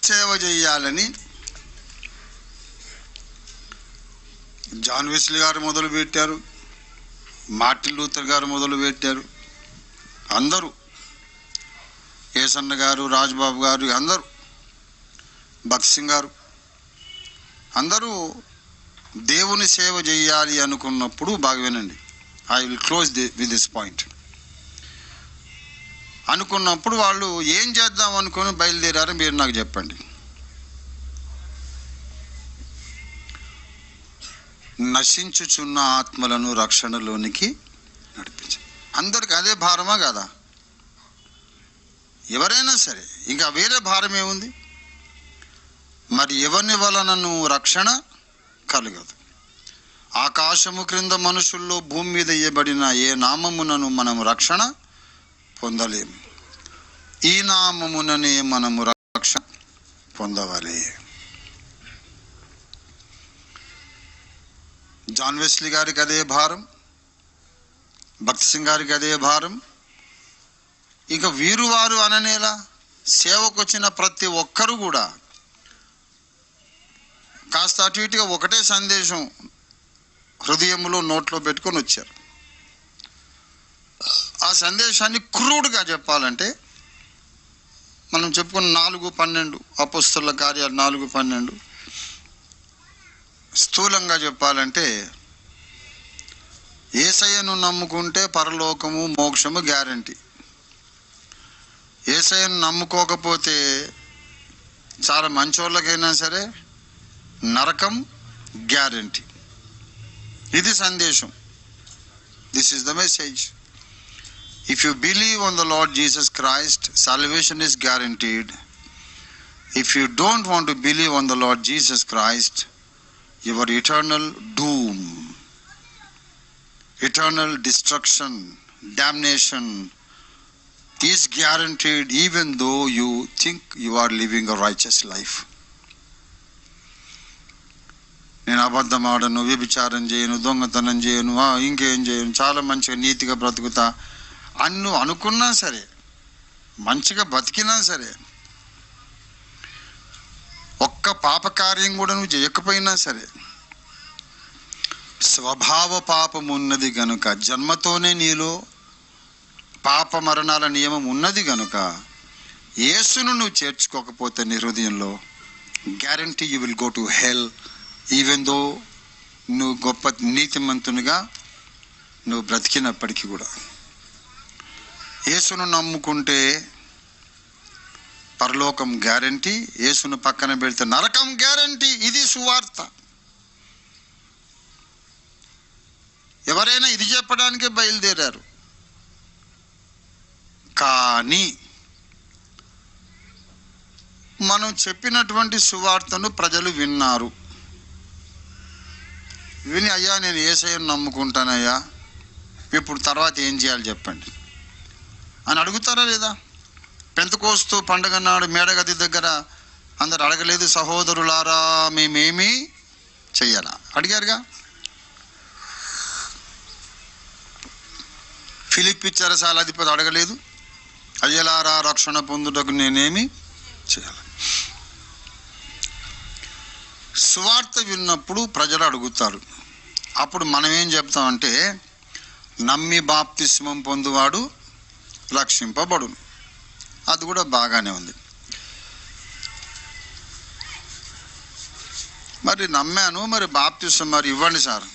సేవ చేయాలని John Wesley గారు మొదలు పెట్టారు, మార్టిన్ లూథర్ గారు మొదలు పెట్టారు. అందరూ, ఏసన్న గారు, రాజ్బాబు గారు, అందరూ, భక్త్ సింగ్ గారు, అందరూ దేవుని సేవ చేయాలి అనుకున్నప్పుడు, బాగా వినండి, I will close with this point. అనుకున్నప్పుడు వాళ్ళు ఏం చేద్దాం అనుకుని బయలుదేరారో మీరు నాకు చెప్పండి. నశించుచున్న ఆత్మలను రక్షణలోనికి నడిపించారు. అందరికి అదే భారమా కాదా? ఎవరైనా సరే, ఇంకా వేరే భారం ఏముంది? మరి ఎవరిని వలనను రక్షణ కలగదు. ఆకాశము క్రింద మనుషుల్లో భూమి మీద ఇయ్యబడిన ఏ నామమునను మనము రక్షణ పొందలేము. ఈ నామముననే మనము రక్షణ పొందవాలి. జాన్ వెస్లీ గారికి అదే భారం, భక్త్ సింగ్ గారికి అదే భారం. ఇక వీరు వారు అననేలా సేవకు వచ్చిన ప్రతి ఒక్కరు కూడా కాస్త అటు ఇటుగా ఒకటే సందేశం హృదయంలో నోట్లో పెట్టుకొని వచ్చారు. ఆ సందేశాన్ని క్రూడ్గా చెప్పాలంటే మనం చెప్పుకున్న 4:12 అపోస్తలుల కార్యాలు 4:12, స్థూలంగా చెప్పాలంటే యేసయ్యను నమ్ముకుంటే పరలోకము మోక్షము గ్యారంటీ. యేసయ్యను నమ్ముకోకపోతే చాలా మంచోళ్ళకైనా సరే నరకం గ్యారంటీ. ఇది సందేశం. This is the message. If you believe on the Lord Jesus Christ, salvation is guaranteed. If you don't want to believe on the Lord Jesus Christ, your eternal doom, eternal destruction, damnation is guaranteed, even though you think you are living a righteous life. నేను అబద్ధం ఆడను, వ్యభిచారం చేయను, దొంగతనం చేయను, ఇంకేం చేయను, చాలా మంచిగా నీతిగా బ్రతుకుతా అన్ను అనుకున్నా సరే, మంచిగా బతికినా సరే, ఒక్క పాపకార్యం కూడా నువ్వు చేయకపోయినా సరే, స్వభావ పాపం ఉన్నది గనుక, జన్మతోనే నీలో పాప మరణాల నియమం ఉన్నది గనుక యేసును నువ్వు చేర్చుకోకపోతే నీ హృదయంలో guarantee you will go to hell, even though నువ్వు గొప్ప నీతిమంతునిగా నువ్వు బ్రతికినప్పటికీ కూడా. యేసును నమ్ముకుంటే పరలోకం గ్యారంటీ, యేసును పక్కన పెడితే నరకం గ్యారంటీ. ఇది సువార్త. ఎవరైనా ఇది చెప్పడానికే బయలుదేరారు. కానీ మనం చెప్పినటువంటి సువార్తను ప్రజలు విన్నారు. విని, అయ్యా నేను యేసయ్యను నమ్ముకుంటానయ్యా, ఇప్పుడు తర్వాత ఏం చేయాలి చెప్పండి అని అడుగుతారా లేదా? పెంతెకోస్తు పండగ నాడు మేడగది దగ్గర అందరు అడగలేదు, సహోదరులారా మేమేమి చెయ్యాలా? అడిగారుగా. ఫిలిప్పీ చెరసాల అధిపతి అడగలేదు, అయ్యలారా రక్షణ పొందుటకు నేనేమి చేయాలి? సువార్త విన్నప్పుడు ప్రజలు అడుగుతారు. అప్పుడు మనం ఏం చెప్తామంటే, నమ్మి బాప్తిస్మం పొందువాడు రక్షింపబడును. అది కూడా బాగానే ఉంది. మరి నమ్మాను, మరి బాప్తిస్మం మరి ఇవ్వండి సార్.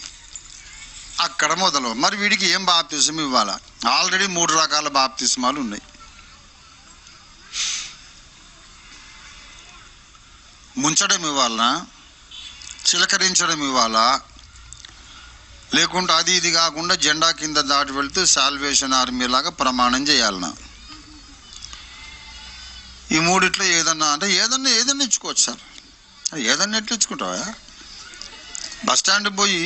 అక్కడ మొదలు మరి వీడికి ఏం బాప్తిస్మం ఇవ్వాలా? ఆల్రెడీ 3 రకాల బాప్తిస్మాలు ఉన్నాయి. ముంచడం ఇవ్వాలనా, చిలకరించడం ఇవ్వాలా, లేకుంటే అది ఇది కాకుండా జెండా కింద దాటి వెళ్తూ సాల్వేషన్ ఆర్మీ లాగా ప్రమాణం చేయాలన్నా? ఈ మూడిట్లో ఏదన్నా అంటే ఏదన్నా ఇచ్చుకోవచ్చు సార్. ఏదన్నా ఎట్లా ఇచ్చుకుంటావా? బస్ స్టాండ్ పోయి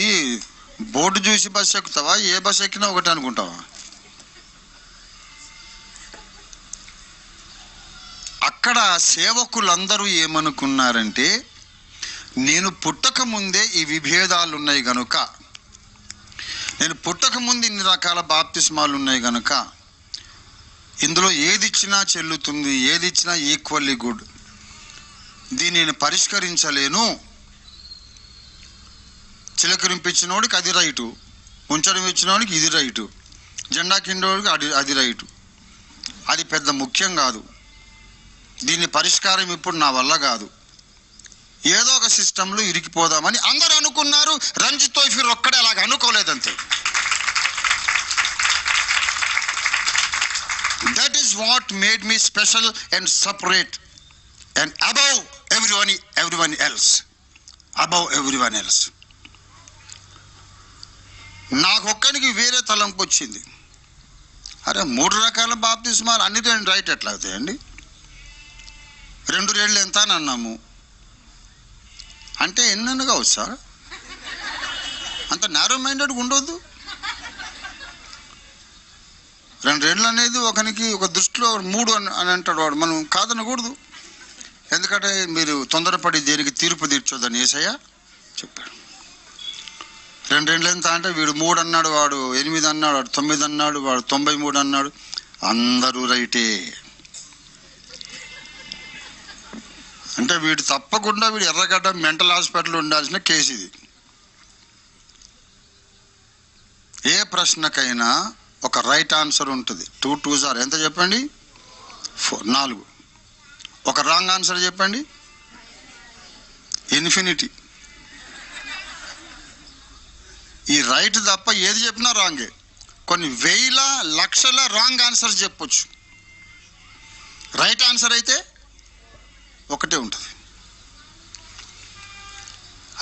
బోర్డు చూసి బస్సు ఎక్కుతావా? ఏ బస్సు ఎక్కినా ఒకటి అనుకుంటావా? అక్కడ సేవకులందరూ ఏమనుకున్నారంటే, నేను పుట్టక ముందే ఈ విభేదాలు ఉన్నాయి గనుక, నేను పుట్టక ముందు ఇన్ని రకాల బాప్తిస్మాలు ఉన్నాయి గనుక ఇందులో ఏది ఇచ్చినా చెల్లుతుంది, ఏది ఇచ్చినా ఈక్వల్లీ గుడ్, దీనిని పరిష్కరించలేను. చిలకరింపించినోడికి అది రైటు, ఉంచడం ఇచ్చినోడికి ఇది రైటు, జెండా కిందోడికి అది రైటు. అది పెద్ద ముఖ్యం కాదు. దీని పరిష్కారం ఇప్పుడు నా వల్ల కాదు. ఏదో ఒక సిస్టంలో ఇరికిపోదామని అందరూ అనుకున్నారు. రంజిత్ తోఫీర్ ఒక్కడే అలాగ అనుకోలేదంతే. That is what made me special and separate and above everyone else. Above everyone else. నాకొక్కనికి వేరే తలంపు వచ్చింది. అరే 3 రకాల బాప్తిస్మాలు అన్ని రైట్ ఎట్లా అవుతాయండి? 2 రేళ్ళు ఎంత అని అన్నాము అంటే ఎన్నెన్ను కావచ్చు సార్? అంత నారో మైండెడ్గా ఉండొద్దు. 2 రేళ్ళు అనేది ఒకనికి ఒక దృష్టిలో 3 అని అంటాడు వాడు. మనం కాదనకూడదు. ఎందుకంటే మీరు తొందరపడి దేనికి తీర్పు తీర్చొద్దని యేసయ్య చెప్పాడు. 2 రేళ్ళు ఎంత అంటే వీడు 3 అన్నాడు, వాడు 8 అన్నాడు, వాడు 9 అన్నాడు, వాడు 93 అన్నాడు. అందరూ రైటే అంటే వీడు తప్పకుండా వీడు ఎర్రగడ్డ మెంటల్ హాస్పిటల్ ఉండాల్సిన కేసు ఇది. ఏ ప్రశ్నకైనా ఒక రైట్ ఆన్సర్ ఉంటుంది. 2 2s are ఎంత చెప్పండి? 4. ఒక రాంగ్ ఆన్సర్ చెప్పండి, ఇన్ఫినిటీ. ఈ రైట్ తప్ప ఏది చెప్పినా రాంగే. కొన్ని వేల లక్షల రాంగ్ ఆన్సర్ చెప్పొచ్చు. రైట్ ఆన్సర్ అయితే ఒకటే ఉంటుంది.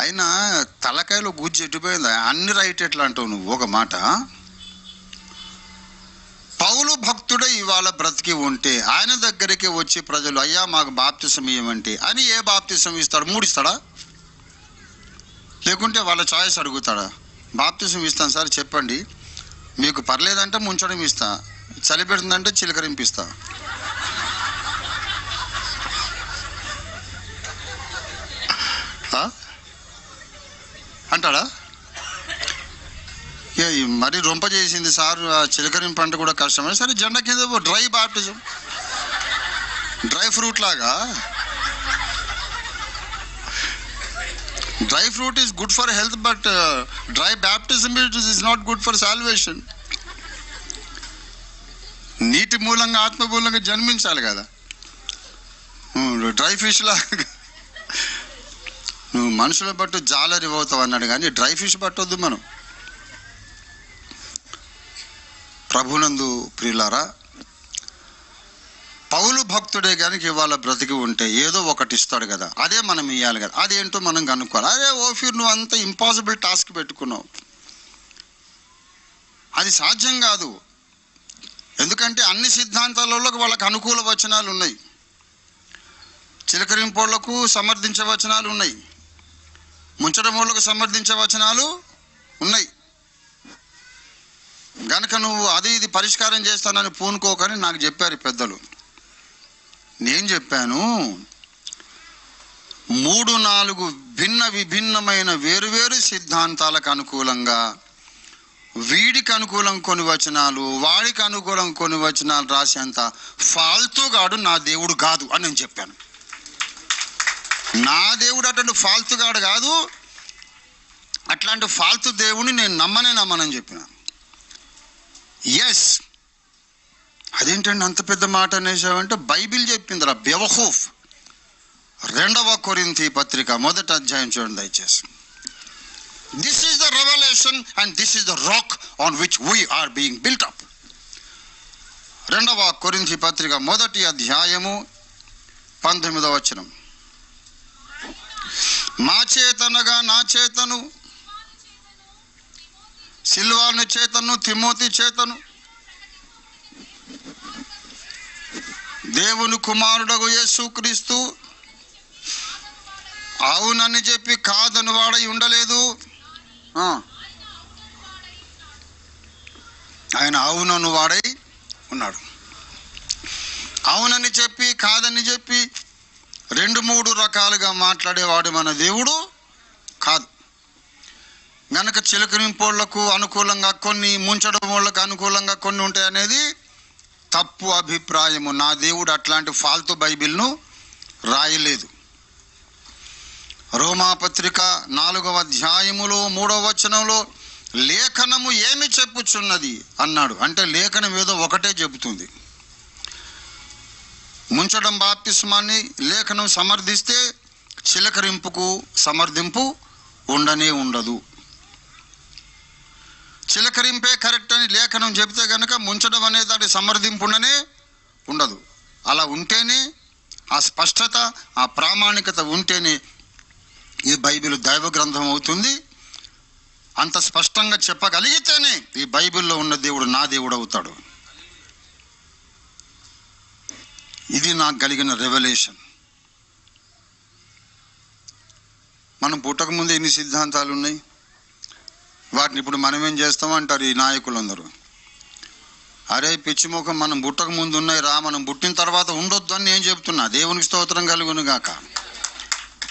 అయినా తలకాయలో గుజ్జు ఎట్టిపోయిందా? అన్ని రైట్ ఎట్లా అంటావు నువ్వు? ఒక మాట, పౌలు భక్తుడే ఇవాళ బ్రతికి ఉంటే ఆయన దగ్గరికి వచ్చి ప్రజలు అయ్యా మాకు బాప్తిసం ఇవ్వమంటే అని ఏ బాప్తిసం ఇస్తాడు? 3 ఇస్తాడా? లేకుంటే వాళ్ళ చాయిస్ అడుగుతాడా? బాప్తిసం ఇస్తాను సార్ చెప్పండి, మీకు పర్లేదంటే ముంచడం ఇస్తా, చలి పెడుతుందంటే చిలకరింపిస్తా. అంటాడా? మరి రొంప చేసింది సార్, ఆ చిలకరింపు అంటే కూడా కష్టమే. సరే జెండా కింద డ్రై బాప్టిజం, డ్రై ఫ్రూట్ లాగా. Dry fruit is good for health, but dry baptism is not good for salvation. నీటి మూలంగా ఆత్మ మూలంగా జన్మించాలి కదా. డ్రై ఫిష్ లాగా నువ్వు మనుషుల బట్టు జాలరి అవుతావు అన్నాడు, కానీ డ్రై ఫిష్ పట్టొద్దు మనం. ప్రభునందు ప్రియులారా, పౌలు భక్తుడే కనుక ఇవాళ బ్రతికి ఉంటే ఏదో ఒకటి ఇస్తాడు కదా, అదే మనం ఇవ్వాలి కదా. అదేంటో మనం కనుక్కోవాలి. అదే ఓఫీర్ నువ్వు అంత ఇంపాసిబుల్ టాస్క్ పెట్టుకున్నావు, అది సాధ్యం కాదు. ఎందుకంటే అన్ని సిద్ధాంతాలలో వాళ్ళకు అనుకూల వచనాలు ఉన్నాయి, చిలకరింపోళ్లకు సమర్థించే వచనాలు ఉన్నాయి, ముంచడం వాళ్ళకు సమర్థించే వచనాలు ఉన్నాయి. గనక నువ్వు అది ఇది పరిష్కారం చేస్తానని పూనుకోకని నాకు చెప్పారు పెద్దలు. నేను చెప్పాను 3-4 విభిన్నమైన వేరువేరు సిద్ధాంతాలకు అనుకూలంగా వీడికి అనుకూలం కొన్ని వచనాలు, వాడికి అనుకూలం కొన్ని వచనాలు రాసేంత ఫాల్తుగాడు నా దేవుడు కాదు అని నేను చెప్పాను. నా దేవుడు అటువంటి ఫాల్తుగాడు కాదు, అట్లాంటి ఫాల్తు దేవుని నేను నమ్మనని చెప్పిన. ఎస్, అదేంటండి అంత పెద్ద మాట అనేసావంటే బైబిల్ చెప్పిందిరా. బెవహూఫ్ 2వ కొరింథీ పత్రిక 1వ అధ్యాయం చూడండి దయచేసి. This is the revolution and this is the rock on which we are being built up. 2వ కొరింథీ పత్రిక 1వ అధ్యాయము 19వ వచనం. మా చేతనగా నా చేతను, సిల్వాను చేతను, తిమోతి చేతను, దేవుని కుమారుడగు యేసుక్రీస్తు అవునని చెప్పి కాదని వాడై ఉండలేదు. ఆయన అవునను వాడై ఉన్నాడు. అవునని చెప్పి కాదని చెప్పి 2-3 రకాలుగా మాట్లాడేవాడు మన దేవుడు కాదు. గనక చిలకరింపోళ్లకు అనుకూలంగా కొన్ని, ముంచడం వాళ్ళకు అనుకూలంగా కొన్ని ఉంటాయి అనేది తప్పు అభిప్రాయము. నా దేవుడు అట్లాంటి ఫాల్తు బైబిల్ను రాయలేదు. రోమాపత్రిక 4వ అధ్యాయములో 3వ వచనంలో లేఖనము ఏమి చెప్పుచున్నది అన్నాడు. అంటే లేఖనం ఏదో ఒకటే చెబుతుంది. ముంచడం బాప్తిస్మాన్ని లేఖనం సమర్థిస్తే చిలకరింపుకు సమర్థింపు ఉండనే ఉండదు. చిలకరింపే కరెక్ట్ అని లేఖనం చెబితే కనుక ముంచడం అనే దాని సమర్థింపు ఉండనే ఉండదు. అలా ఉంటేనే ఆ స్పష్టత, ఆ ప్రామాణికత ఉంటేనే ఈ బైబిల్ దైవ గ్రంథం అవుతుంది. అంత స్పష్టంగా చెప్పగలిగితేనే ఈ బైబిల్లో ఉన్న దేవుడు నా దేవుడు అవుతాడు. ఇది నాకు కలిగిన రెవల్యూషన్. మనం పుట్టక ముందు ఎన్ని సిద్ధాంతాలు ఉన్నాయి, వాటిని ఇప్పుడు మనం ఏం చేస్తాం అంటారు ఈ నాయకులందరూ. అరే పిచ్చిముఖం, మనం పుట్టక ముందు ఉన్నాయి రా, మనం పుట్టిన తర్వాత ఉండొద్దు అని నేను చెప్తున్నా. దేవునికి స్తోత్రం కలుగును గాక.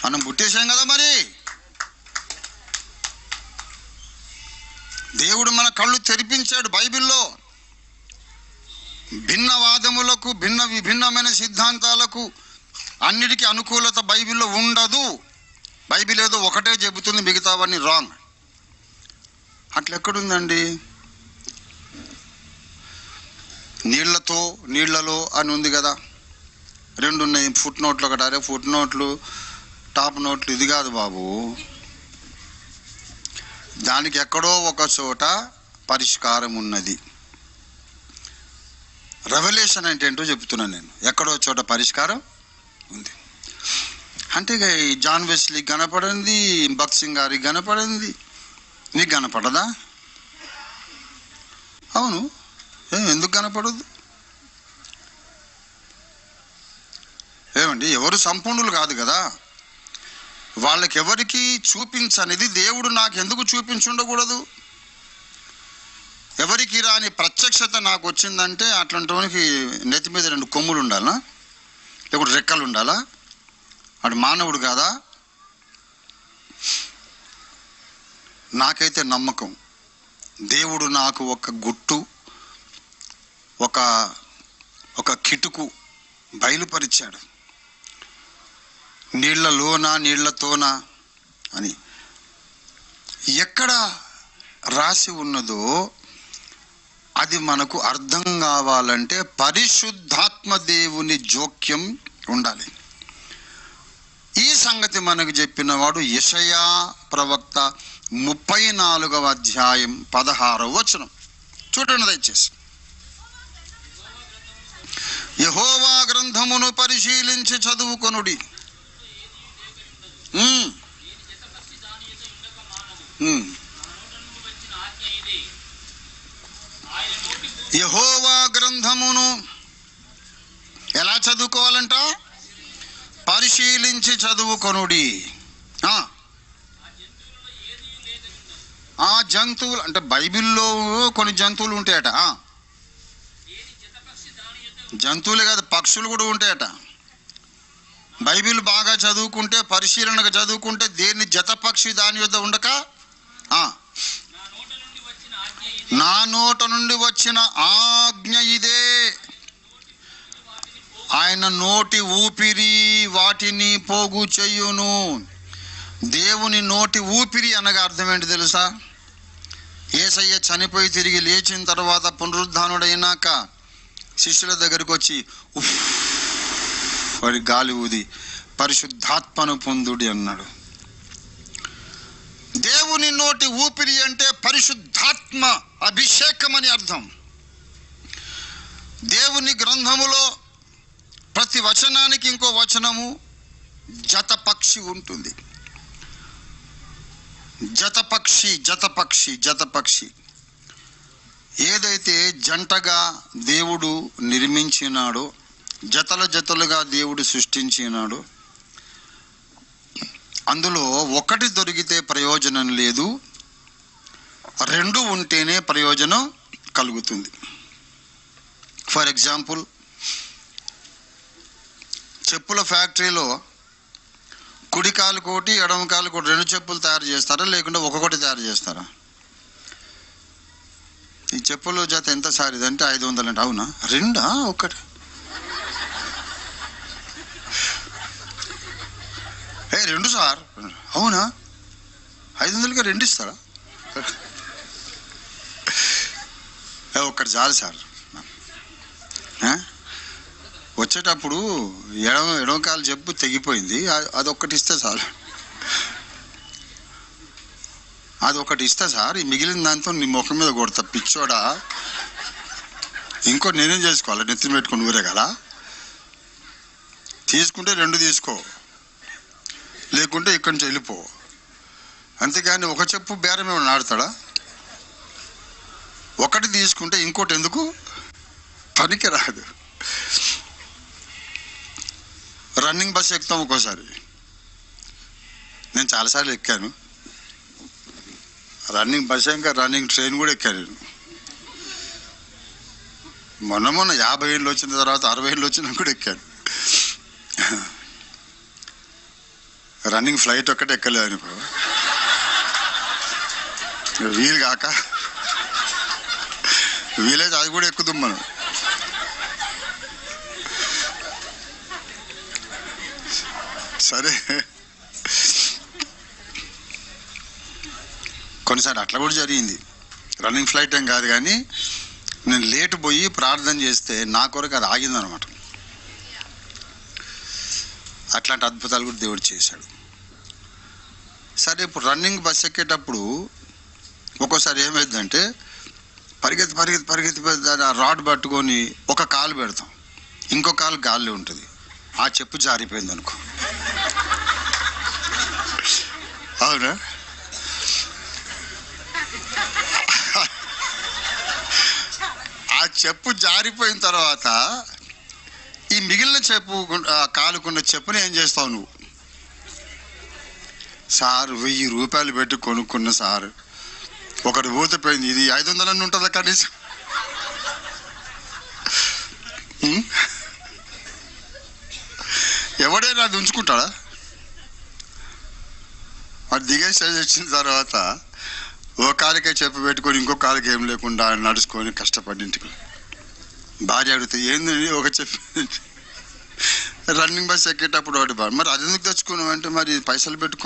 మనం పుట్టేశాం కదా మరి. దేవుడు మన కళ్ళు తెరిపించాడు బైబిల్లో. భిన్నవాదములకు, విభిన్నమైన సిద్ధాంతాలకు అన్నిటికీ అనుకూలత బైబిల్లో ఉండదు. బైబిల్ ఏదో ఒకటే చెబుతుంది, మిగతావన్నీ రాంగ్. అట్లా ఎక్కడుందండి? నీళ్లలో అని ఉంది కదా, 2 ఉన్నాయి. ఫుట్ నోట్లు ఒకటి. అరే ఫుట్ నోట్లు టాప్ నోట్లు ఇది కాదు బాబు. దానికి ఎక్కడో ఒక చోట పరిష్కారం ఉన్నది. రెవల్యూషన్ అంటే ఏంటో చెప్తున్నాను నేను. ఎక్కడో చోట పరిష్కారం ఉంది. అంటే ఈ జాన్ వెస్లీ కనపడింది, భగత్ సింగ్ గారికి కనపడింది, నీకు కనపడదా? అవును, ఎందుకు కనపడదు? ఏమండి, ఎవరు సంపూర్ణులు కాదు కదా. వాళ్ళకెవరికి చూపించనిది దేవుడు నాకు ఎందుకు చూపించుండకూడదు? ఎవరికి రాని ప్రత్యక్షత నాకు వచ్చిందంటే అట్లాంటి వానికి నెత్తి మీద 2 కొమ్ములు ఉండాలా, లేకుంటే రెక్కలు ఉండాలా? వాడు మానవుడు కాదా? నాకైతే నమ్మకం, దేవుడు నాకు ఒక గుట్టు, ఒక కిటుకు బయలుపరిచాడు. నీళ్లతోనా అని ఎక్కడ రాసి ఉన్నదో అది మనకు అర్థం కావాలంటే పరిశుద్ధాత్మ దేవుని జోక్యం ఉండాలి. ఈ సంగతి మనకు చెప్పిన వాడు యెషయా ప్రవక్త 34వ అధ్యాయం 16వ వచనం. చూడండి దయచేసి. యెహోవా గ్రంథమును పరిశీలించి చదువుకొనుడి. యెహోవా గ్రంథమును ఎలా చదువుకోవాలంట? పరిశీలించి చదువుకొనుడి. ఆ జంతువులు అంటే బైబిల్లో కొన్ని జంతువులు ఉంటాయట. జంతువులే కాదు, పక్షులు కూడా ఉంటాయట. బైబిల్ బాగా చదువుకుంటే, పరిశీలనగా చదువుకుంటే దేన్ని జతపక్షి దాని యొద్ద ఉండక, నా నోట నుండి వచ్చిన ఆజ్ఞ ఇదే, ఆయన నోటి ఊపిరి వాటిని పోగు చెయ్యును. దేవుని నోటి ఊపిరి అనగా అర్థం ఏంటి తెలుసా? యేసయ్య చనిపోయి తిరిగి లేచిన తర్వాత పునరుద్ధానుడైనాక శిష్యుల దగ్గరికి వచ్చి ఉఫ్ వారి గాలి ఊది పరిశుద్ధాత్మను పొందుడి అన్నాడు. దేవుని నోటి ఊపిరి అంటే పరిశుద్ధాత్మ అభిషేకం అని అర్థం. దేవుని గ్రంథములో ప్రతి వచనానికి ఇంకో వచనము జతపక్షి ఉంటుంది. జతపక్షి ఏదైతే జంటగా దేవుడు నిర్మించినాడో, జతలుగా దేవుడు సృష్టించినాడు, అందులో ఒకటి దొరికితే ప్రయోజనం లేదు, 2 ఉంటేనే ప్రయోజనం కలుగుతుంది. ఫర్ ఎగ్జాంపుల్, చెప్పుల ఫ్యాక్టరీలో కుడి కాలు కోటి ఎడమ కాలు కోటి 2 చెప్పులు తయారు చేస్తారా, లేకుంటే ఒక్కొక్కటి తయారు చేస్తారా? ఈ చెప్పుల జత ఎంత సార్ ఇదంటే 500 అంటే, అవునా 2 ఒకటి? 2 సార్. అవునా, 500కి 2 ఇస్తారా? ఒక్కటి చాలు సార్. వచ్చేటప్పుడు ఎడమ కాలు చెప్పు తెగిపోయింది, అదొక్కటి ఇస్తే చాలు. అదొకటి ఇస్తా సార్, ఈ మిగిలిన దాంతో నీ ముఖం మీద కొడతా పిచ్చోడా. ఇంకో నేనేం చేసుకోవాలి, నెత్తిని పెట్టుకుని ఊరే కదా. తీసుకుంటే 2 తీసుకో, లేకుంటే ఇక్కడి నుంచి వెళ్ళిపో. అంతేగాని ఒక చెప్పు బేరం ఏమైనా ఆడతాడా? ఒకటి తీసుకుంటే ఇంకోటి ఎందుకు, పనికి రాదు. రన్నింగ్ బస్ ఎక్కుతాం ఒక్కోసారి. నేను చాలాసార్లు ఎక్కాను రన్నింగ్ బస్, ఇంకా రన్నింగ్ ట్రైన్ కూడా ఎక్కాను నేను. మొన్న 50 ఏళ్ళు వచ్చిన తర్వాత 60 ఏళ్ళు వచ్చినా కూడా ఎక్కాను. రన్నింగ్ ఫ్లైట్ ఒక్కటే ఎక్కలేదు అనుకో, వీలు కాక వీలైతే అది కూడా ఎక్కుదాం మనం. సరే, కొన్నిసార్లు అట్లా కూడా జరిగింది. రన్నింగ్ ఫ్లైట్ ఏం కాదు కానీ నేను లేటు పోయి ప్రార్థన చేస్తే నా కొరకు అది ఆగిందనమాట. అట్లాంటి అద్భుతాలు కూడా దేవుడు చేశాడు. సరే, ఇప్పుడు రన్నింగ్ బస్ ఎక్కేటప్పుడు ఒక్కోసారి ఏమైందంటే పరిగెత్తి పరిగెత్తి పరిగెత్తి ఆ రాడ్ పట్టుకొని ఒక కాలు పెడతాం, ఇంకో కాలు గాల్లో ఉంటుంది. ఆ చెప్పు జారిపోయింది అనుకో. అవునా? ఆ చెప్పు జారిపోయిన తర్వాత ఈ మిగిలిన చెప్పు కాలుకున్న చెప్పుని ఏం చేస్తావు నువ్వు? సార్ 1000 రూపాయలు పెట్టి కొనుక్కున్న సార్, ఒకటి పోతే ఇది 500 ఉంటుందా కనీసం? ఎవడైనా అది ఉంచుకుంటాడా? అది దిగే స్టేజ్ వచ్చిన తర్వాత ఓ కాలికే చెప్పు పెట్టుకొని ఇంకో కాలికి ఏం లేకుండా నడుచుకొని కష్టపడి ఇంటికి భార్య అడిగితే ఏంది ఒక చెప్పు. రన్నింగ్ బస్ ఎక్కేటప్పుడు ఒకటి మరి అది ఎందుకు తెచ్చుకున్నాం అంటే, మరి పైసలు పెట్టి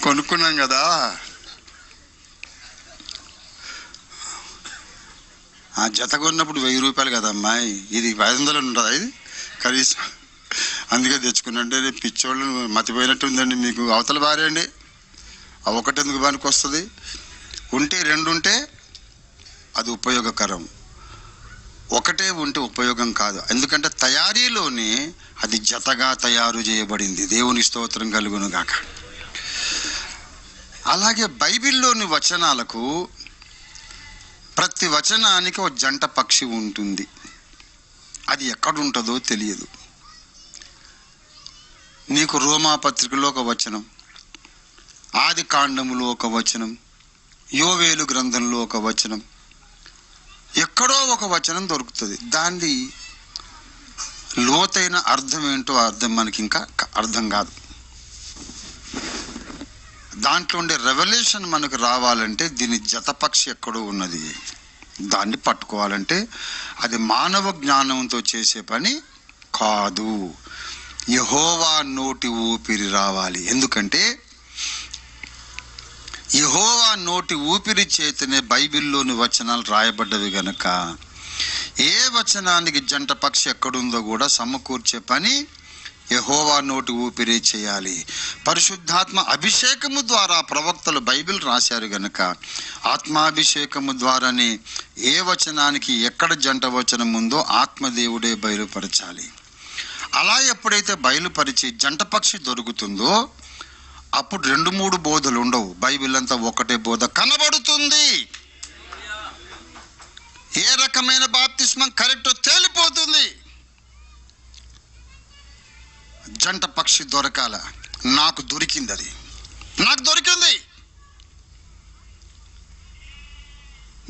కొనుక్కున్నాం కదా. ఆ జత కొన్నప్పుడు 1000 రూపాయలు కదమ్మా, ఇది 500 ఉంటుందా ఇది కనీసం? అందుకే తెచ్చుకున్నంటే పిచ్చోళ్ళు మతిపోయినట్టు ఉందండి మీకు. అవతల భార్య అండి, ఆ ఒకటి ఎందుకు పనికి వస్తుంది? ఉంటే 2 ఉంటే అది ఉపయోగకరం, ఒకటే ఉంటే ఉపయోగం కాదు. ఎందుకంటే తయారీలోనే అది జతగా తయారు చేయబడింది. దేవుని స్తోత్రం కలుగును గాక. అలాగే బైబిల్లోని వచనాలకు ప్రతి వచనానికి ఒక జంట పక్షి ఉంటుంది. అది ఎక్కడుంటుందో తెలియదు. నీకు రోమాపత్రికలో ఒక వచనం, ఆది కాండములో ఒక వచనం, యోవేలు గ్రంథంలో ఒక వచనం, ఎక్కడో ఒక వచనం దొరుకుతుంది. దాన్ని లోతైన అర్థం ఏంటో మనకి ఇంకా అర్థం కాదు. దాంట్లో ఉండే రెవల్యూషన్ మనకు రావాలంటే దీని జతపక్షి ఎక్కడో ఉన్నది, దాన్ని పట్టుకోవాలంటే అది మానవ జ్ఞానంతో చేసే పని కాదు. యెహోవా నోటి ఊపిరి రావాలి. ఎందుకంటే యెహోవా నోటి ఊపిరి చేతనే బైబిల్లోని వచనాలు రాయబడ్డవి గనక ఏ వచనానికి జంట పక్షి ఎక్కడుందో కూడా సమకూర్చే పని యెహోవా నోటి ఊపిరి చేయాలి. పరిశుద్ధాత్మ అభిషేకము ద్వారా ప్రవక్తలు బైబిల్ రాశారు గనక ఆత్మాభిషేకము ద్వారానే ఏ వచనానికి ఎక్కడ జంట వచనం ఉందో ఆత్మదేవుడే బయలుపరచాలి. అలా ఎప్పుడైతే బయలుపరిచి జంట పక్షి దొరుకుతుందో అప్పుడు 2-3 బోధలు ఉండవు. బైబిల్ అంతా ఒకటే బోధ కనబడుతుంది. ఏ రకమైన బాప్తిస్మం కరెక్టో తేలిపోతుంది. జంట పక్షి దొరకాల. నాకు దొరికింది, అది నాకు దొరికింది.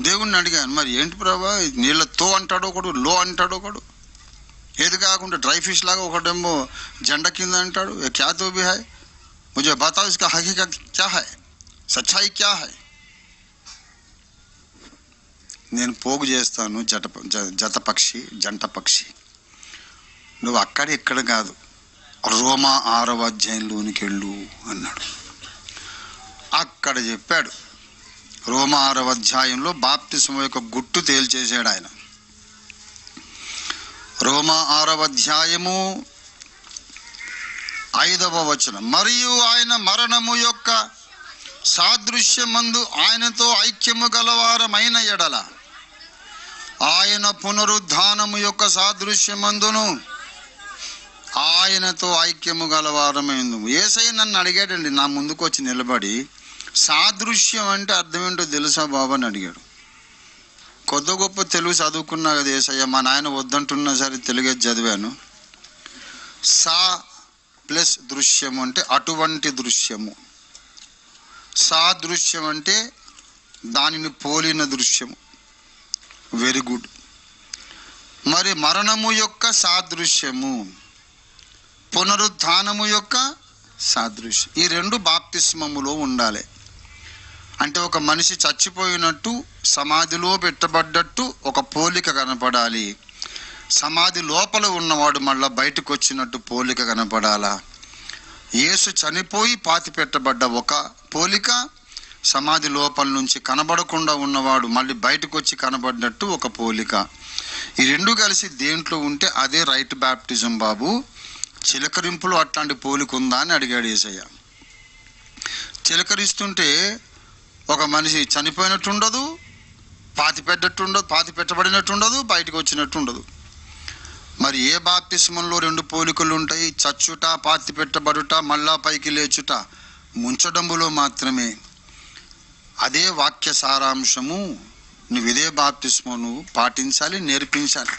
దేవుణ్ణి అడిగాను, మరి ఏంటి ప్రభా, నీళ్ళతో అంటాడు ఒకడు, లో అంటాడు ఒకడు, ఏది కాకుండా డ్రై ఫిష్ లాగా ఒకటేమో జెండా కింద అంటాడు. క్యా తో భీ హై, मुझे बताओ इसका हकीकत क्या है, सच्चाई क्या है. నేను పోగు చేస్తాను జత పక్షి, జంట పక్షి. నువ్వు అక్కడ ఇక్కడ కాదు, రోమా 6వ అధ్యాయంలోనికి వెళ్ళు అన్నాడు. అక్కడ చెప్పాడు. రోమా 6వ అధ్యాయంలో బాప్తిస్మం యొక్క గుట్టు తేల్చేశాడు ఆయన. రోమా 6వ అధ్యాయము 5వ వచనం, మరియు ఆయన మరణము యొక్క సాదృశ్యమందు ఆయనతో ఐక్యము గలవారమైన ఎడల ఆయన పునరుద్ధానము యొక్క సాదృశ్యమందును ఆయనతో ఐక్యము గలవారమైందు. యేసయ్య నన్ను అడిగాడండి, నా ముందుకు వచ్చి నిలబడి, సాదృశ్యం అంటే అర్థం ఏంటో తెలుసా బాబు అని అడిగాడు. కొద్ది గొప్ప తెలుగు చదువుకున్నా కదా యేసయ్య, మా నాయన వద్దంటున్నా సరే తెలుగే చదివాను. సా ప్లస్ దృశ్యము అంటే అటువంటి దృశ్యము, సాదృశ్యం అంటే దానిని పోలిన దృశ్యము. Very good. మరి మరణము యొక్క సాదృశ్యము, పునరుత్థానము యొక్క సాదృశ్యం, ఈ రెండు బాప్తిస్మములో ఉండాలి. అంటే ఒక మనిషి చచ్చిపోయినట్టు సమాధిలో పెట్టబడ్డట్టు ఒక పోలిక కనపడాలి. సమాధి లోపల ఉన్నవాడు మళ్ళా బయటకు వచ్చినట్టు పోలిక కనపడాలా. యేసు చనిపోయి పాతి పెట్టబడ్డ ఒక పోలిక, సమాధి లోపల నుంచి కనబడకుండా ఉన్నవాడు మళ్ళీ బయటకు వచ్చి కనబడినట్టు ఒక పోలిక. ఈ రెండు కలిసి దేంట్లో ఉంటే అదే రైట్ బాప్టిజం బాబు. చిలకరింపులో అట్లాంటి పోలిక ఉందా అని అడిగాడు యేసయ్య. చిలకరిస్తుంటే ఒక మనిషి చనిపోయినట్టు ఉండదు, పాతి పెట్టబడినట్టు ఉండదు, బయటకు వచ్చినట్టు ఉండదు. మరి ఏ బాప్తిస్మంలో రెండు పోలికలు ఉంటాయి? చచ్చుట, పాతి పెట్టబడుట, మళ్ళా పైకి లేచుట. ముంచడంబులో మాత్రమే. అదే వాక్య సారాంశము. నువ్వు ఇదే బాప్తిస్మం నువ్వు పాటించాలి, నేర్పించాలి.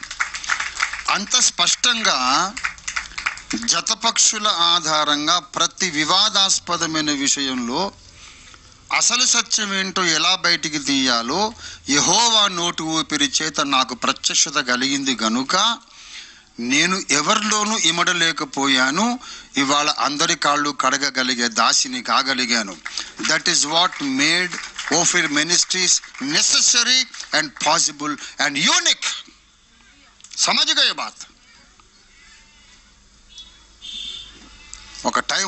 అంత స్పష్టంగా జతపక్షుల ఆధారంగా ప్రతి వివాదాస్పదమైన విషయంలో అసలు సత్యం ఏంటో ఎలా బయటికి తీయాలో యెహోవా నోటి ఊపిరి చేత నాకు ప్రత్యక్షత కలిగింది గనుక నేను ఎవరిలోనూ ఇమడలేకపోయాను. ఇవాళ అందరి కాళ్ళు కడగగలిగే దాసిని కాగలిగాను. That is what made Ophir ministries necessary and possible and unique. సమझ गए बात? ఒక టైం